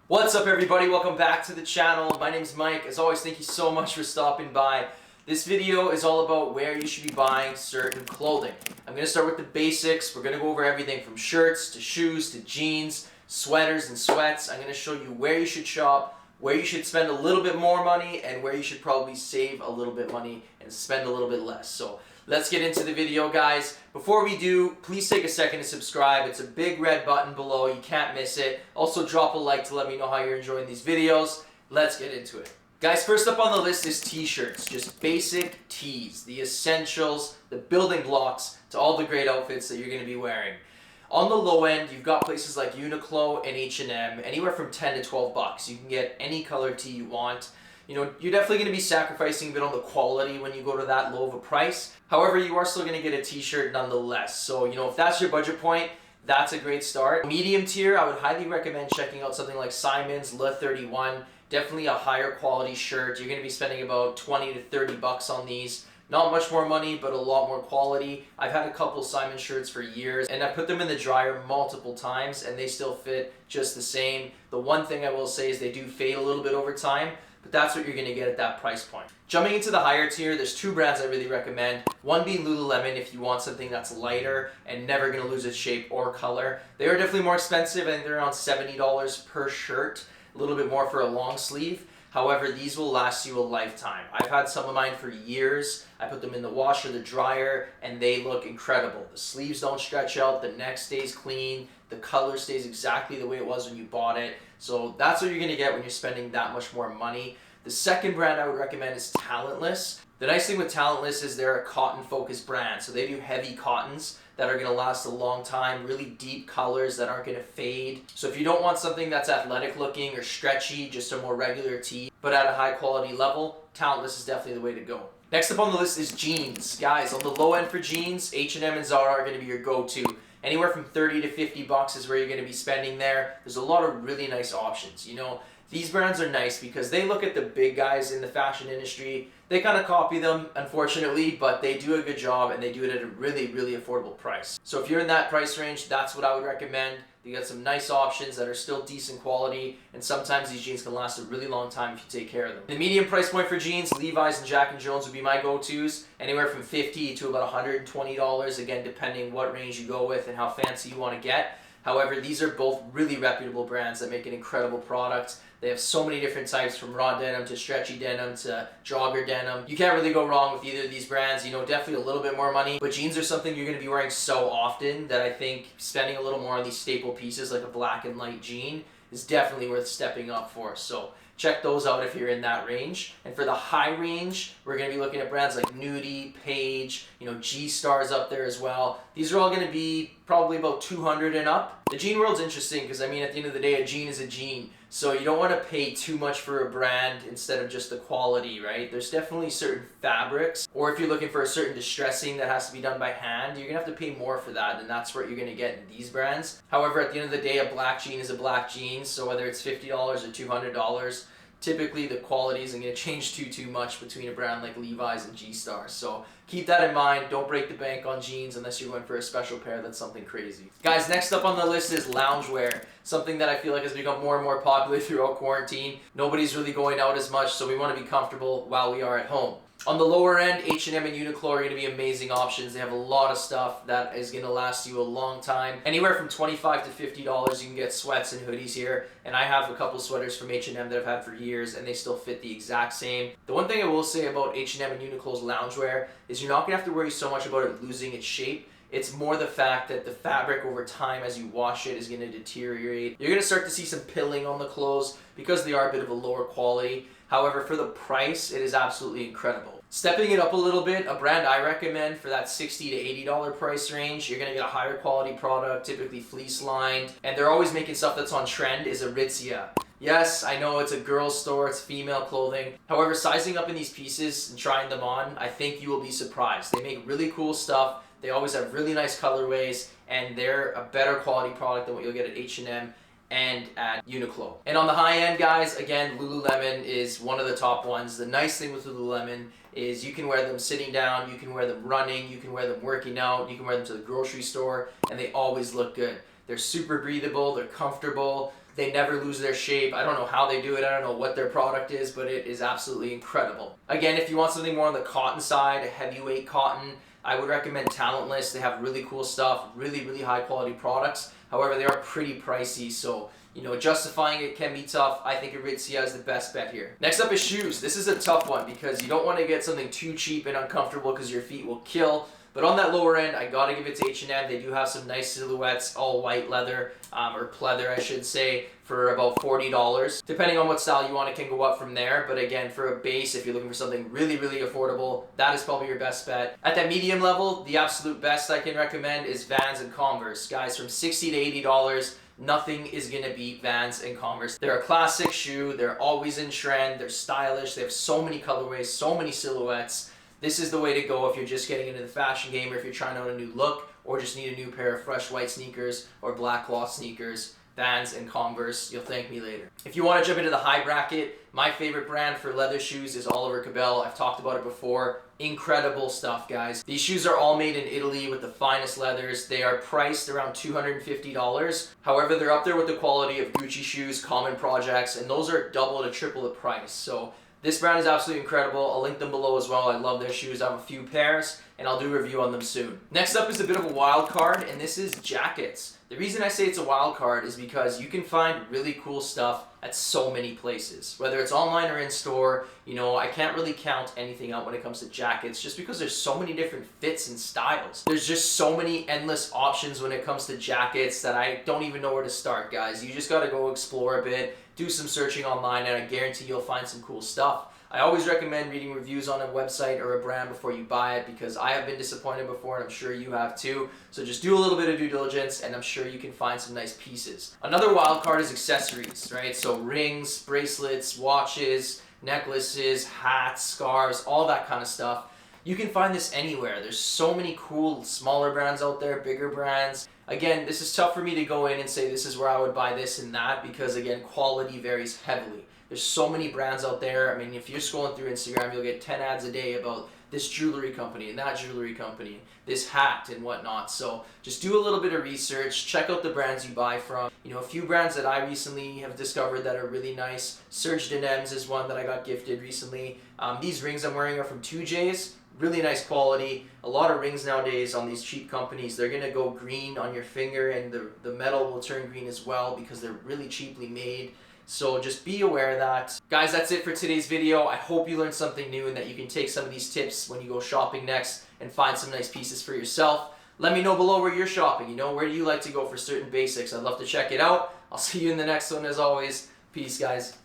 What's up everybody, welcome back to the channel. My name's Mike. As always, thank you so much for stopping by. This video is all about where you should be buying certain clothing. I'm going to start with the basics. We're going to go over everything from shirts to shoes to jeans, sweaters and sweats. I'm going to show you where you should shop, where you should spend a little bit more money, and where you should probably save a little bit money and spend a little bit less. So let's get into the video, guys. Before we do, please take a second to subscribe. It's a big red button below. You can't miss it. Also drop a like to let me know how you're enjoying these videos. Let's get into it. Guys, first up on the list is t-shirts. Just basic tees, the essentials, the building blocks to all the great outfits that you're going to be wearing. On the low end, you've got places like UNIQLO and H&M, anywhere from 10 to 12 bucks. You can get any color tee you want. You know, you're definitely going to be sacrificing a bit on the quality when you go to that low of a price. However, you are still going to get a t-shirt nonetheless. So, you know, if that's your budget point, that's a great start. Medium tier, I would highly recommend checking out something like Simon's Le 31. Definitely a higher quality shirt. You're going to be spending about 20 to 30 bucks on these. Not much more money, but a lot more quality. I've had a couple Simon shirts for years, and I put them in the dryer multiple times, and they still fit just the same. The one thing I will say is they do fade a little bit over time, but that's what you're going to get at that price point. Jumping into the higher tier, there's two brands I really recommend. One being Lululemon if you want something that's lighter and never going to lose its shape or color. They are definitely more expensive, and they're around $70 per shirt, a little bit more for a long sleeve. However, these will last you a lifetime. I've had some of mine for years. I put them in the washer, the dryer, and they look incredible. The sleeves don't stretch out, the neck stays clean, the color stays exactly the way it was when you bought it. So that's what you're gonna get when you're spending that much more money. The second brand I would recommend is Talentless. The nice thing with Talentless is they're a cotton-focused brand, so they do heavy cottons that are going to last a long time, really deep colors that aren't going to fade. So if you don't want something that's athletic looking or stretchy, just a more regular tee, but at a high quality level, Talentless is definitely the way to go. Next up on the list is jeans. Guys, on the low end for jeans, H&M and ZARA are going to be your go-to. Anywhere from 30 to 50 bucks is where you're going to be spending there. There's a lot of really nice options. You know, these brands are nice because they look at the big guys in the fashion industry. They kind of copy them, unfortunately, but they do a good job and they do it at a really, really affordable price. So if you're in that price range, that's what I would recommend. You got some nice options that are still decent quality, and sometimes these jeans can last a really long time if you take care of them. The medium price point for jeans, Levi's and Jack & Jones would be my go-tos. Anywhere from $50 to about $120, again, depending what range you go with and how fancy you want to get. However, these are both really reputable brands that make an incredible product. They have so many different types, from raw denim to stretchy denim to jogger denim. You can't really go wrong with either of these brands. You know, definitely a little bit more money, but jeans are something you're going to be wearing so often that I think spending a little more on these staple pieces like a black and light jean is definitely worth stepping up for. So check those out if you're in that range. And for the high range, we're going to be looking at brands like NUDIE, PAIGE, you know, G-Star's up there as well. These are all going to be probably about $200 and up. The jean world's interesting because, I mean, at the end of the day, a jean is a jean. So you don't want to pay too much for a brand instead of just the quality, right? There's definitely certain fabrics, or if you're looking for a certain distressing that has to be done by hand, you're going to have to pay more for that, and that's what you're going to get in these brands. However, at the end of the day, a black jean is a black jean, so whether it's $50 or $200, typically the quality isn't going to change too much between a brand like Levi's and G-Star. So keep that in mind. Don't break the bank on jeans unless you're going for a special pair that's something crazy. Guys, next up on the list is loungewear. Something that I feel like has become more and more popular throughout quarantine. Nobody's really going out as much, so we want to be comfortable while we are at home. On the lower end, H&M and UNIQLO are going to be amazing options. They have a lot of stuff that is going to last you a long time. Anywhere from $25 to $50 you can get sweats and hoodies here. And I have a couple sweaters from H&M that I've had for years and they still fit the exact same. The one thing I will say about H&M and UNIQLO's loungewear is you're not going to have to worry so much about it losing its shape. It's more the fact that the fabric over time as you wash it is going to deteriorate. You're going to start to see some pilling on the clothes because they are a bit of a lower quality. However, for the price, it is absolutely incredible. Stepping it up a little bit, a brand I recommend for that $60 to $80 price range, you're going to get a higher quality product, typically fleece lined, and they're always making stuff that's on trend, is ARITZIA. Yes, I know it's a girl's store, it's female clothing. However, sizing up in these pieces and trying them on, I think you will be surprised. They make really cool stuff. They always have really nice colorways, and they're a better quality product than what you'll get at H&M and at UNIQLO. And on the high end, guys, again, Lululemon is one of the top ones. The nice thing with Lululemon is you can wear them sitting down, you can wear them running, you can wear them working out, you can wear them to the grocery store, and they always look good. They're super breathable, they're comfortable, They never lose their shape. I don't know how they do it. I don't know what their product is, but it is absolutely incredible. Again, if you want something more on the cotton side, a heavyweight cotton, I would recommend Talentless. They have really cool stuff, really, really high quality products. However, they are pretty pricey, so you know, justifying it can be tough. I think ARITZIA is the best bet here. Next up is shoes. This is a tough one because you don't want to get something too cheap and uncomfortable because your feet will kill. But on that lower end, I gotta give it to H&M. They do have some nice silhouettes, all white leather, or pleather I should say, for about $40. Depending on what style you want, it can go up from there. But again, for a base, if you're looking for something really, really affordable, that is probably your best bet. At that medium level, the absolute best I can recommend is Vans and Converse. Guys, from $60 to $80, nothing is gonna beat Vans and Converse. They're a classic shoe, they're always in trend, they're stylish, they have so many colorways, so many silhouettes. This is the way to go if you're just getting into the fashion game, or if you're trying out a new look, or just need a new pair of fresh white sneakers or black cloth sneakers. Vans and Converse, you'll thank me later. If you want to jump into the high bracket, my favorite brand for leather shoes is CABELL. I've talked about it before. Incredible stuff, guys. These shoes are all made in Italy with the finest leathers. They are priced around $250. However, they're up there with the quality of Gucci shoes, Common Projects, and those are double to triple the price. So this brand is absolutely incredible. I'll link them below as well. I love their shoes. I have a few pairs, and I'll do a review on them soon. Next up is a bit of a wild card, and this is jackets. The reason I say it's a wild card is because you can find really cool stuff at so many places. Whether it's online or in store, you know, I can't really count anything out when it comes to jackets just because there's so many different fits and styles. There's just so many endless options when it comes to jackets that I don't even know where to start, guys. You just gotta go explore a bit, do some searching online, and I guarantee you'll find some cool stuff. I always recommend reading reviews on a website or a brand before you buy it because I have been disappointed before and I'm sure you have too. So just do a little bit of due diligence and I'm sure you can find some nice pieces. Another wild card is accessories, right? So rings, bracelets, watches, necklaces, hats, scarves, all that kind of stuff. You can find this anywhere. There's so many cool smaller brands out there, bigger brands. Again, this is tough for me to go in and say this is where I would buy this and that because again, quality varies heavily. There's so many brands out there. I mean, if you're scrolling through Instagram, you'll get 10 ads a day about this jewelry company and that jewelry company, this hat and whatnot. So just do a little bit of research, check out the brands you buy from. You know, a few brands that I recently have discovered that are really nice. Serge Denims is one that I got gifted recently. These rings I'm wearing are from 2J's. Really nice quality. A lot of rings nowadays on these cheap companies, they're gonna go green on your finger and the metal will turn green as well because they're really cheaply made. So just be aware of that. Guys, that's it for today's video. I hope you learned something new and that you can take some of these tips when you go shopping next and find some nice pieces for yourself. Let me know below where you're shopping. You know, where do you like to go for certain basics? I'd love to check it out. I'll see you in the next one as always. Peace, guys.